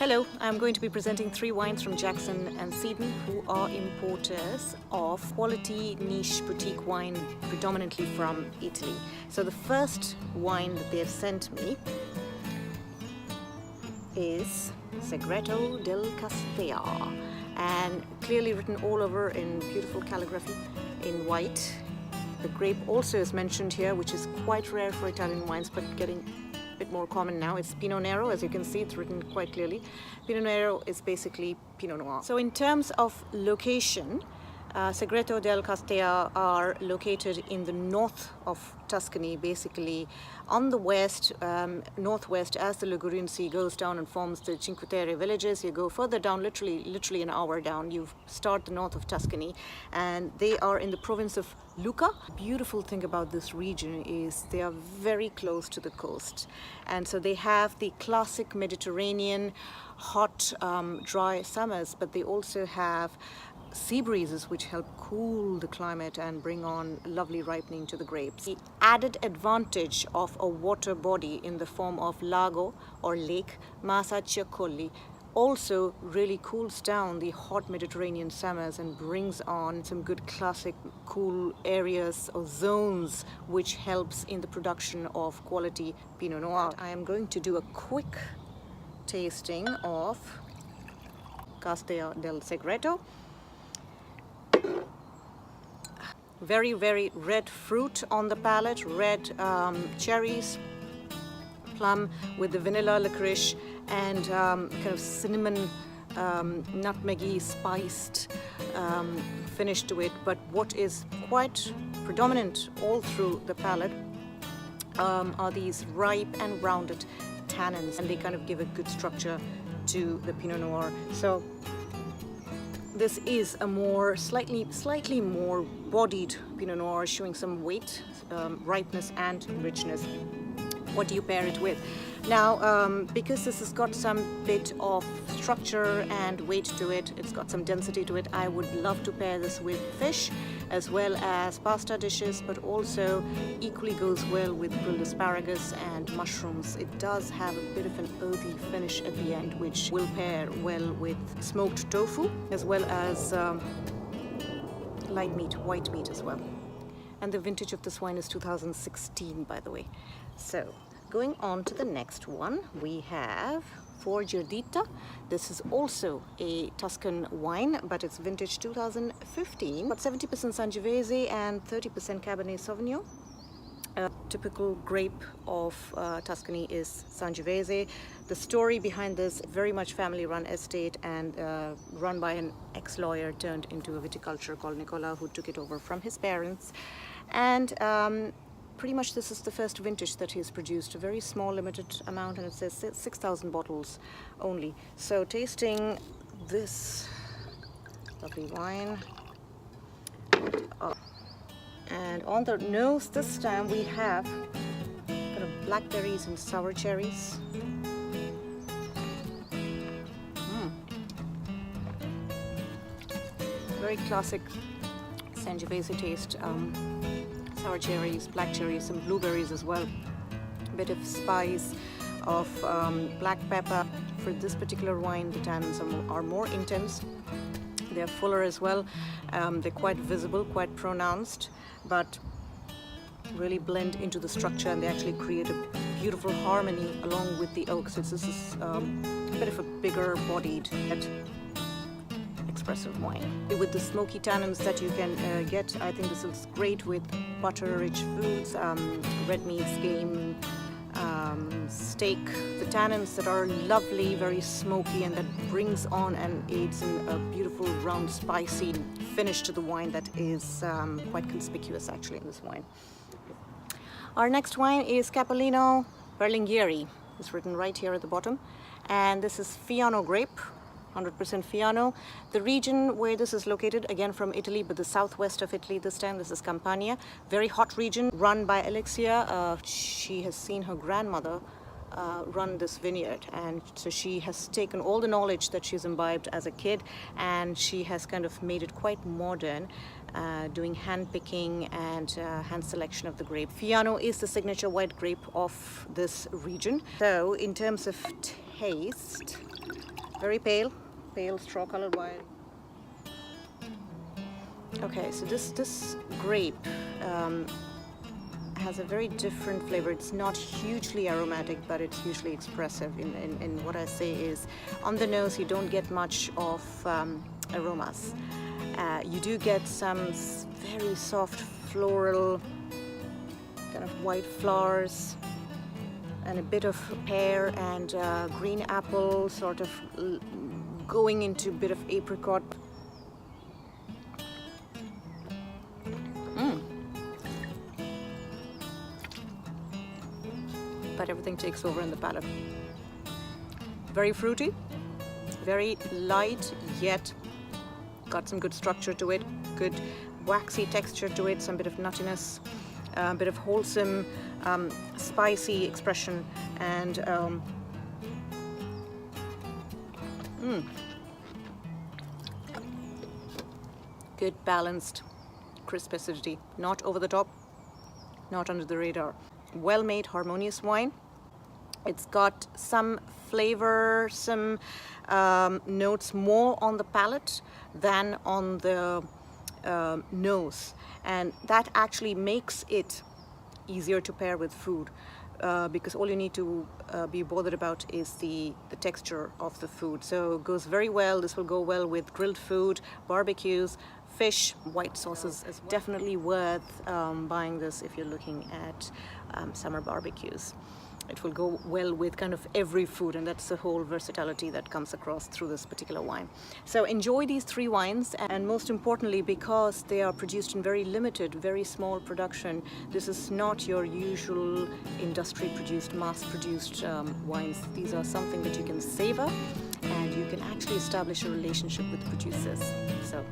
Hello, I'm going to be presenting 3 wines from Jackson and Seddon, who are importers of quality niche boutique wine predominantly from Italy. So the first wine that they have sent me is Segreto del Castella, and clearly written all over in beautiful calligraphy in white. The grape also is mentioned here, which is quite rare for Italian wines, but getting a bit more common now. It's Pinot Nero. As you can see, it's written quite clearly. Pinot Nero is basically Pinot Noir. So in terms of location, Segreto del Castella are located in the north of Tuscany, basically on the west, northwest. As the Ligurian Sea goes down and forms the Cinque Terre villages, you go further down, literally an hour down, you start the north of Tuscany, and they are in the province of Lucca. The beautiful thing about this region is they are very close to the coast, and so they have the classic Mediterranean hot, dry summers, but they also have sea breezes which help cool the climate and bring on lovely ripening to the grapes. The added advantage of a water body in the form of lago or lake Masacciacolli also really cools down the hot Mediterranean summers and brings on some good classic cool areas or zones, which helps in the production of quality Pinot Noir. I am going to do a quick tasting of Castella del Segreto. Very, very red fruit on the palate, red cherries, plum with the vanilla licorice, and kind of cinnamon, nutmeggy, spiced finish to it. But what is quite predominant all through the palate are these ripe and rounded tannins, and they kind of give a good structure to the Pinot Noir. So this is a slightly more bodied Pinot Noir, showing some weight, ripeness and richness. What do you pair it with? Now, because this has got some bit of structure and weight to it, it's got some density to it, I would love to pair this with fish as well as pasta dishes, but also equally goes well with grilled asparagus and mushrooms. It does have a bit of an earthy finish at the end, which will pair well with smoked tofu as well as light meat, white meat as well. And the vintage of this wine is 2016, by the way. So going on to the next one, we have for Jodita. This is also a Tuscan wine, but it's vintage 2015. About 70% Sangiovese and 30% Cabernet Sauvignon. Typical grape of Tuscany is Sangiovese. The story behind this, very much family-run estate and run by an ex-lawyer turned into a viticulture called Nicola, who took it over from his parents. And pretty much this is the first vintage that he's produced, a very small limited amount, and it says 6,000 bottles only. So tasting this lovely wine. And on the nose this time we have kind of blackberries and sour cherries. Very classic Sangiovese taste. Sour cherries, black cherries, some blueberries as well. A bit of spice of black pepper. For this particular wine, the tannins are more intense. They're fuller as well. They're quite visible, quite pronounced, but really blend into the structure, and they actually create a beautiful harmony along with the oak. So this is a bit of a bigger bodied, expressive wine. With the smoky tannins that you can get, I think this is great with butter-rich foods, red meats, game, steak. The tannins that are lovely, very smoky, and that brings on and aids in a beautiful, round, spicy finish to the wine that is quite conspicuous actually in this wine. Our next wine is Capellino Berlinghieri. It's written right here at the bottom, and this is Fiano grape. 100% Fiano. The region where this is located, again from Italy, but the southwest of Italy this time. This is Campania. Very hot region run by Alexia. She has seen her grandmother run this vineyard, and so she has taken all the knowledge that she's imbibed as a kid, and she has kind of made it quite modern, doing hand picking and hand selection of the grape. Fiano is the signature white grape of this region. So in terms of taste, Very pale straw-colored wine. Okay, so this grape has a very different flavor. It's not hugely aromatic, but it's hugely expressive in what I say is, on the nose you don't get much of aromas. You do get some very soft floral, kind of white flowers, and a bit of pear and green apple, sort of going into a bit of apricot. But everything takes over in the palate. Very fruity, very light, yet got some good structure to it, good waxy texture to it, some bit of nuttiness, a bit of wholesome, spicy expression, and good balanced crisp acidity, not over the top, not under the radar. Well-made, harmonious wine. It's got some flavor, some notes more on the palate than on the nose, and that actually makes it easier to pair with food, because all you need to be bothered about is the texture of the food. So it goes very well. This will go well with grilled food, barbecues, fish, white sauces. Is definitely worth buying this if you're looking at summer barbecues. It will go well with kind of every food, and that's the whole versatility that comes across through this particular wine. So enjoy these 3 wines, and most importantly, because they are produced in very limited, very small production, this is not your usual industry-produced, mass-produced wines. These are something that you can savor, and you can actually establish a relationship with the producers. So